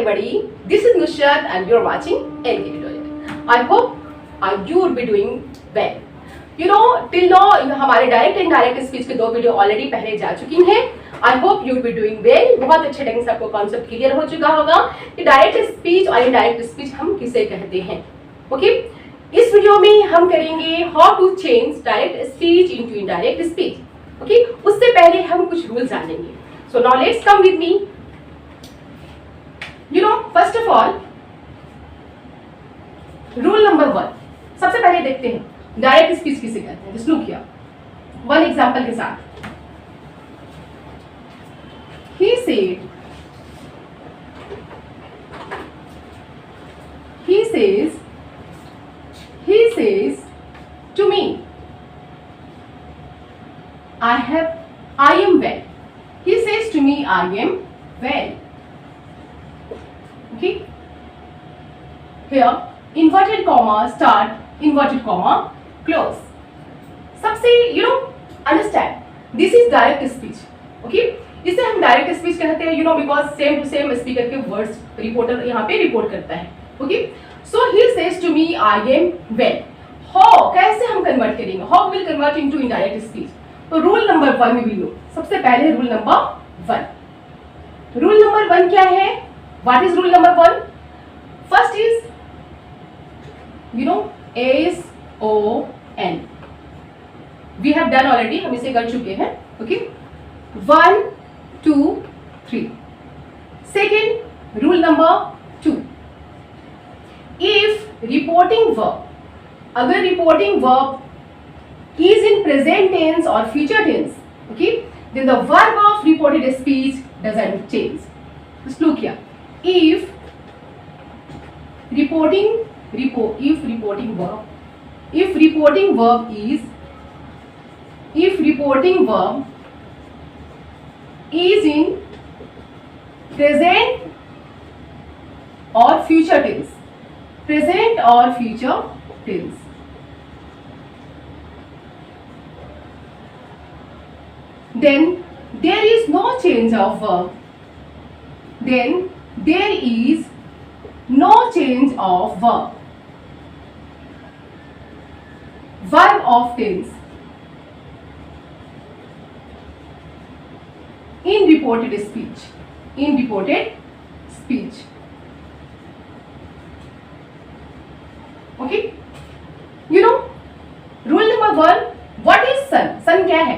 everybody, this is Nusrat and you're watching NK Tutorial. I hope you will be doing well. You know, till now हमारे direct and indirect speech के 2 video already पहले जा चुकी हैं. I hope you will be doing well. बहुत अच्छे ढंग से आपको कॉन्सेप्ट क्लियर हो चुका होगा कि डायरेक्ट स्पीच और इनडायरेक्ट स्पीच हम किसे कहते हैं. ओके, इस वीडियो में हम करेंगे how to change direct speech into indirect speech. Okay, उससे पहले हम कुछ रूल जानेंगे. So now let's come with me. You know, first of all, rule number 1. सबसे पहले देखते हैं डायरेक्ट स्पीच किसे कहते हैं. लुक हियर, वन एग्जांपल के साथ. He says to me, I am well. He says to me, I am well. Okay, here inverted comma start, inverted comma close. सबसे understand this is direct speech. Okay, इसे हम direct speech कहते हैं because same to same speaker के words reporter यहाँ पे report करता है. Okay, so he says to me I am well. How, कैसे हम कन्वर्ट करेंगे, how will convert into indirect speech. तो रूल नंबर 1 में भी लो. सबसे पहले रूल नंबर 1. रूल नंबर 1 क्या है? What is rule number 1? First is SON. We have done already. हम इसे कर चुके हैं. Okay. 1, 2, 3. Second rule number 2. If reporting verb, अगर reporting verb is in present tense or future tense, okay, then the verb of reported speech doesn't change. Just look here. If reporting verb is in present or future tense, then there is no change of verb. There is no change of verb. Verb of tense in reported speech. Okay, rule number 1. What is son? Son क्या है?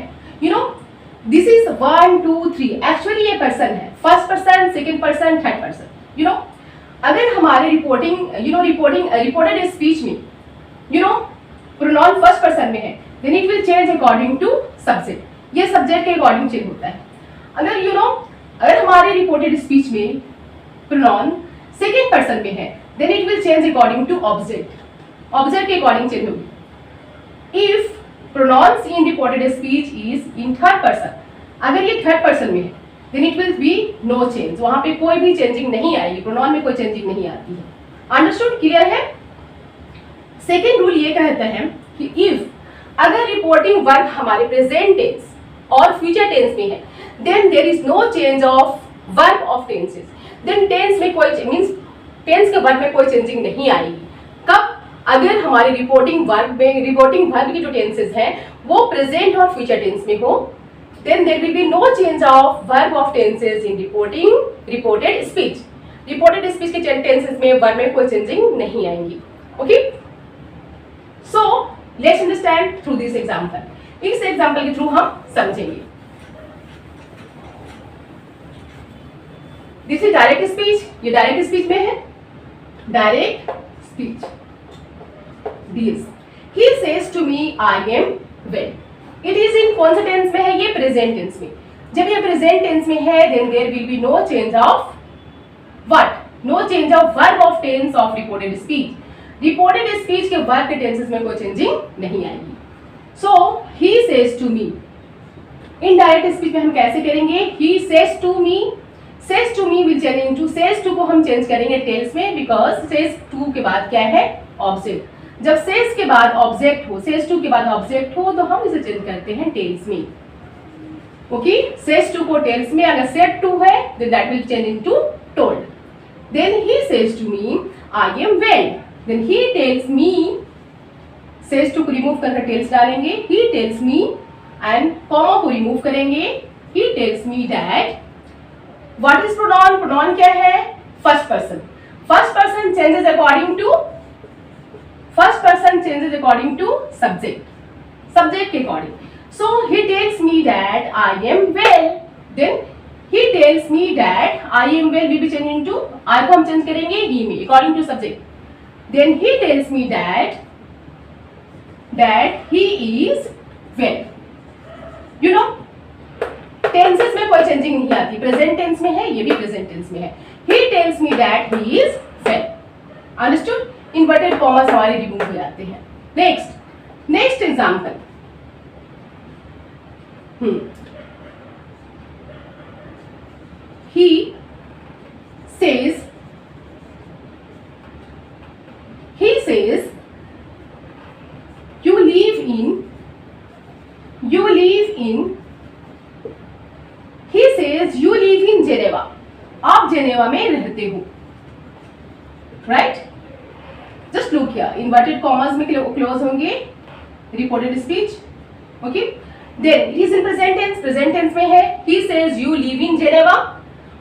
This is 1, 2, 3. Actually ये person है. First person, second person, third person. अगर हमारे reported speech में pronoun first person में है, then it will change according to subject. ये सब्जेक्ट के अकॉर्डिंग चेंज होता है. अगर हमारे रिपोर्टेड स्पीच में प्रोनाउन सेकेंड पर्सन में है, then it will change according to object के अकॉर्डिंग चेंज होगी. If pronouns in reported speech is in third person, अगर ये थर्ड पर्सन में है, then it will be no change. वहां पे कोई भी चेंजिंग नहीं आएगी, प्रोनाउन में कोई चेंजिंग नहीं आती है. अंडरस्टूड, क्लियर है? सेकेंड रूल ये कहता है कि इफ अगर रिपोर्टिंग वर्ब हमारे प्रेजेंट टेंस और फ्यूचर टेंस में है, then there is no change of verb of tenses. then tense में कोई मीन्स टेंस के वर्ब में कोई चेंजिंग नहीं आएगी. कब? अगर हमारे रिपोर्टिंग वर्ब की जो टेंसेस हैं वो प्रेजेंट और फ्यूचर टेंस में हो, then there will be no change of verb of tenses in reported speech. Reported speech के टेंसेस में वर्ब में कोई चेंजिंग नहीं आएंगी. Okay, so let's understand through this example. इस एग्जांपल के थ्रू हम समझेंगे. This is direct speech. ये डायरेक्ट स्पीच में है. Direct speech. He says to me, I am well. It is in कौन सा टेंस में है? ये प्रेजेंट टेंस में. जब ये प्रेजेंट टेंस में है, then there will be no change of what? No change of verb of tense of reported speech. Reported speech के verb के tenses में कोई चेंजिंग नहीं आएगी. So he says to me. Indirect speech में हम कैसे करेंगे? He says to me. Says to me will change into says to को हम चेंज करेंगे टेल्स में, because says to के बाद क्या है? ऑब्जेक्ट. जब सेज के बाद ऑब्जेक्ट हो, सेज टू के बाद ऑब्जेक्ट हो, तो हम इसे चेंज करते हैं टेल्स में. ओके, सेज टू को टेल्स में, अगर सेड टू है then that will change into told. then he says to me I am well, then he tells me, says to को remove करकर tells डालेंगे, he tells me, and comma को remove करेंगे, he tells me that. What is pronoun? pronoun क्या है? first person. first person changes according to subject के according. So he tells me that I am well, then he tells me that I am well will be changed into I को हम change करेंगे he में according to subject. Then he tells me that he is well. You know, tenses में कोई changing नहीं आती, present tense में है, ये भी प्रेजेंट टेंस में है. He tells me that he is well. Understood? Inverted commas हमारे रिमूव हो जाते हैं. Next example. He says you live in he says you live in Geneva. आप जेनेवा में रहते हो. Right? Just look here, inverted commas में close होंगे reported speech. Okay, then it is in present tense में है. He says you live in Geneva.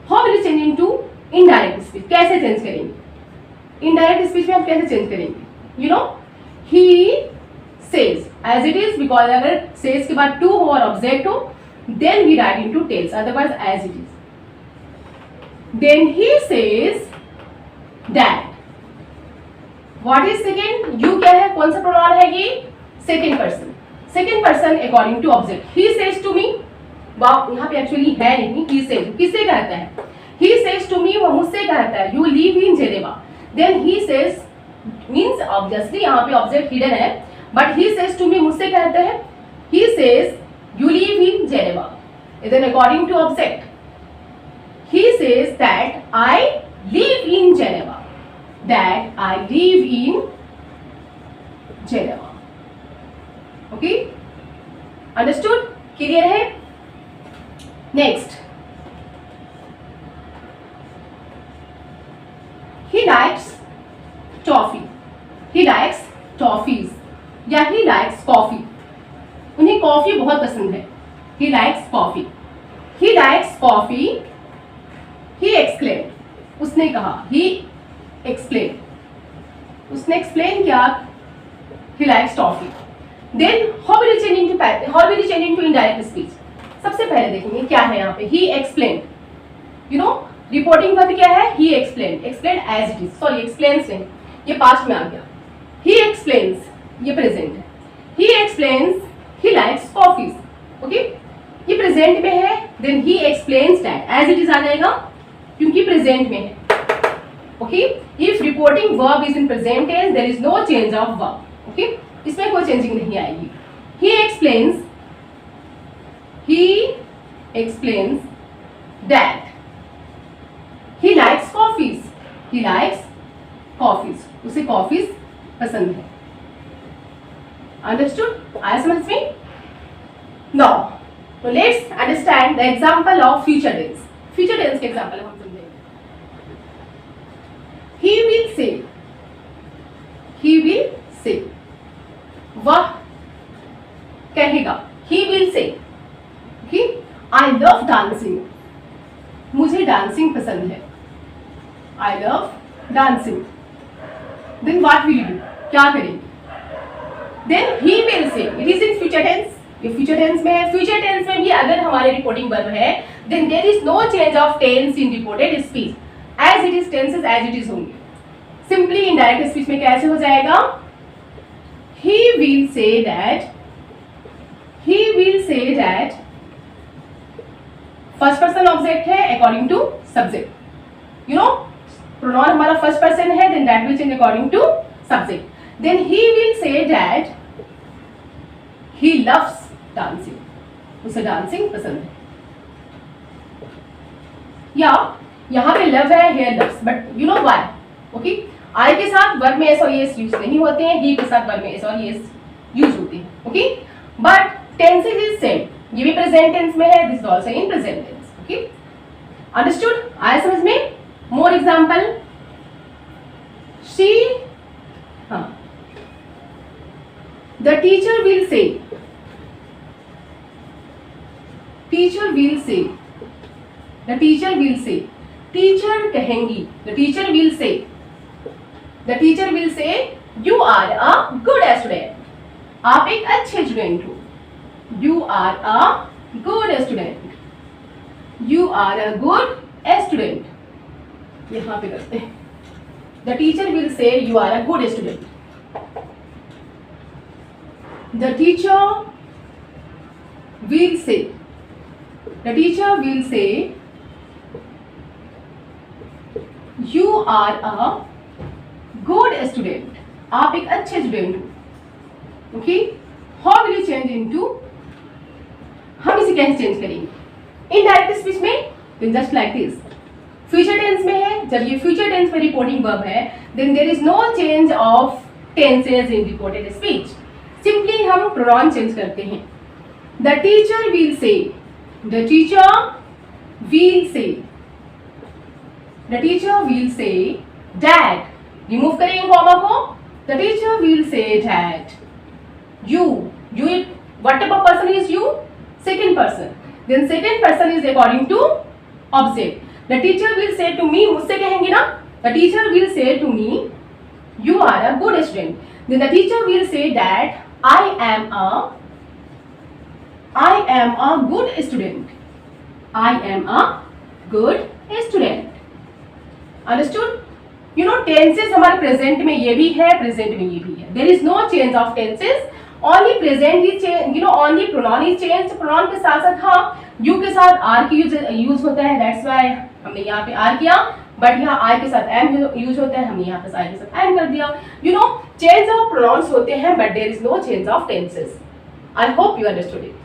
How will you change into indirect speech? कैसे change करेंगे? Indirect speech में आप कैसे change करेंगे? You know, he says as it is, because अगर says के बाद टू हो और ऑब्जेक्ट हो, then we write into tells, otherwise as it is. Then he says that. What is second? you क्या है? कौन सा pronoun है ये? second person according to object. he says to me, यहाँ पे एक्चुअली है नहीं. he says किससे कहता है? he says to me, वो मुझसे कहता है. you live in Geneva. then he says means obviously यहाँ पे object hidden है, but he says to me मुझसे कहता है. he says you live in Geneva. Then according to object, he says that I live in Geneva. Okay? Understood? Clear है? Next. He likes toffee. He likes toffees. या he likes coffee. उन्हें coffee बहुत पसंद है. He likes coffee. He likes coffee. He exclaimed. उसने कहा. He explained. उसने explain किया. He likes toffee. Then how will you change into indirect speech? सबसे पहले देखेंगे क्या है यहाँ पे. He explained. You know, reporting verb क्या है? He explained. Explained as it is. Sorry, explains नहीं. ये पास्ट में आ गया. He explains. ये प्रेजेंट है. He explains. He likes coffees. Okay? ये प्रेजेंट में है. Then he explains that. As it is आ जाएगा क्योंकि प्रेजेंट में है. Okay? If reporting verb is in present tense, there is no change of verb. Okay? इसमें कोई चेंजिंग नहीं आएगी. He explains that he likes coffees. He likes coffees. उसे coffees पसंद है. Understood? आया समझ में? Now, so let's understand the example of future tense. Future tense के example हम समझेंगे. He will say. वह कहेगा. He will say. Okay? I love dancing. मुझे डांसिंग पसंद है. I love dancing. Then what will you do? क्या करेंगे? Then he will say. It is in future tense. ये future tense में है. Future tense में भी अगर हमारे reporting verb है, then there is no change of tense in reported speech. As it is tenses as it is होंगे. Simply indirect speech में कैसे हो जाएगा? He will say that. First person object है according to subject. You know, pronoun हमारा first person है, then that will change according to subject. Then he will say that he loves dancing. उसे dancing पसंद है. या यहाँ पे love है, here loves, but you know why? Okay? I के साथ वर्ब में s और yes यूज नहीं होते हैं. he के साथ वर्ब में s और yes यूज होते हैं. Okay? But tenses is same. ये भी present tense में है. This is also in present tense. Okay? Understood? आया समझ में? मोर एग्जाम्पल, शी, हाँ, the teacher will say, teacher will say, the teacher will say, teacher कहेंगी, the teacher will say, the teacher will say you are a good student, आप एक अच्छे student हो, you are a good student, you are a good student, यहां पे करते हैं, the teacher will say you are a good student, the teacher will say, the teacher will say you are a good student, आप एक अच्छे student हो, okay. How will you change into, हम इसे कैसे चेंज करेंगे इनडायरेक्ट स्पीच में, just like this. Future tense में है, जब ये फ्यूचर टेंस में रिपोर्टिंग वर्ब है, then there is no change of tenses in reported speech, simply हम प्रोनाउन चेंज करते हैं। The teacher will say, the teacher will say, the teacher will say that, remove करेंगे comma को, the teacher will say dad, you, what type of person is you? Second person. Then second person is according to object. The teacher will say to me, मुझसे कहेंगे ना, the teacher will say to me, you are a good student. Then the teacher will say that I am a good student. I am a good student. Understood? You know tenses हमारे present में ये भी है, present में ये भी है. There is no change of tenses. Only present is change. You know only pronoun is changed. pronoun के साथ साथ हाँ you के साथ are की यूज होता है. That's why हमने यहाँ पे are किया. बट यहाँ I के साथ am यूज होता है. हमने यहाँ पे I के साथ am कर दिया. You know change of pronouns होते हैं, but there is no change of tenses. I hope you understood it.